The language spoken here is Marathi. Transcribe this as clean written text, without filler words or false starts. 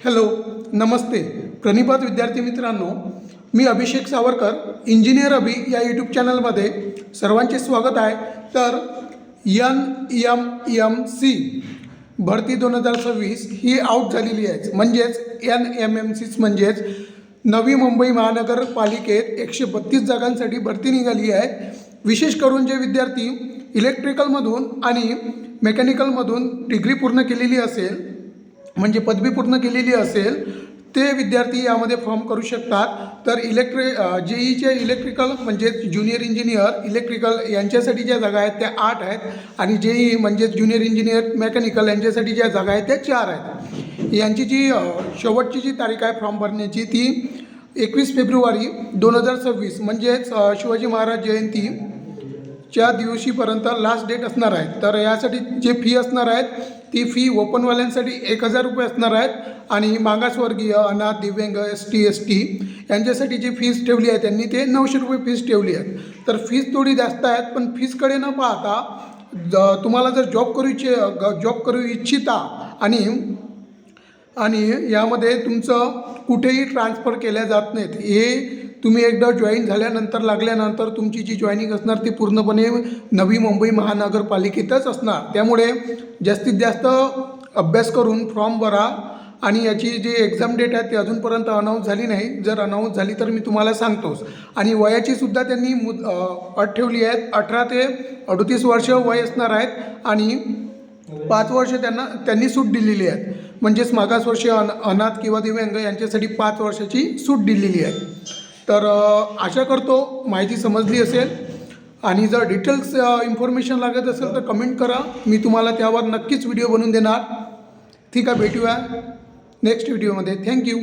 हॅलो, नमस्ते प्रणिपात विद्यार्थी मित्रांनो, मी अभिषेक सावरकर इंजिनियर अभि या यूट्यूब चॅनलमध्ये सर्वांचे स्वागत आहे। तर NMMC भरती 2026 ही आउट झालेली आहे। म्हणजेच NMMC म्हणजेच नवी मुंबई महानगरपालिकेत 132 जागांसाठी भरती निघाली आहे। विशेष करून जे विद्यार्थी इलेक्ट्रिकलमधून आणि मेकॅनिकलमधून डिग्री पूर्ण केलेली असेल, म्हणजे पदवी पूर्ण केलेली असेल, ते विद्यार्थी यामध्ये फॉर्म करू शकतात। तर जेईचे इलेक्ट्रिकल म्हणजे ज्युनियर इंजिनियर इलेक्ट्रिकल यांच्यासाठी ज्या जागा आहेत त्या 8 आहेत आणि जेई म्हणजे ज्युनियर इंजिनियर मेकॅनिकल यांच्यासाठी ज्या जागा आहेत त्या 4 आहेत। यांची जी शेवटची जी तारीख आहे फॉर्म भरण्याची ती 21 फेब्रुवारी 2026 म्हणजेच शिवाजी महाराज जयंतीच्या दिवशीपर्यंत लास्ट डेट असणार आहे। तर यासाठी जे फी असणार आहेत ती फी ओपनवाल्यांसाठी 1000 रुपये असणार आहेत आणि मागासवर्गीय, अनाथ, दिव्यांग, ST यांच्यासाठी जी फीस ठेवली आहे त्यांनी ते 900 रुपये फीस ठेवली आहे। तर फीस थोडी जास्त आहेत, पण फीसकडे न पाहता तुम्हाला जर जॉब करू इच्छिता आणि यामध्ये तुमचं कुठेही ट्रान्सफर केल्या जात नाहीत, हे तुम्ही एकदा जॉईन झाल्यानंतर लागल्यानंतर तुमची जी जॉईनिंग असणार ती पूर्णपणे नवी मुंबई महानगरपालिकेतच असणार। त्यामुळे जास्तीत जास्त अभ्यास करून फॉर्म भरा आणि याची जी एक्झाम डेट आहे ती अजूनपर्यंत अनाऊन्स झाली नाही। जर अनाऊन्स झाली तर मी तुम्हाला सांगतोच। आणि वयाचीसुद्धा त्यांनी अट ठेवली आहे, 18 ते 38 वर्ष वय असणार आहेत आणि 5 वर्ष त्यांनी सूट दिलेली आहे। म्हणजेच मागासवर्षीय, अनाथ किंवा दिव्यांग यांच्यासाठी 5 वर्षाची सूट दिलेली आहे। तर आशा करतो माहिती समजली असेल आणि जर डिटेल्स इन्फॉर्मेशन लागत असेल तर कमेंट करा, मी तुम्हाला त्यावर नक्कीच व्हिडिओ बनवून देणार। ठीक आहे, भेटूया नेक्स्ट व्हिडिओमध्ये। थँक्यू।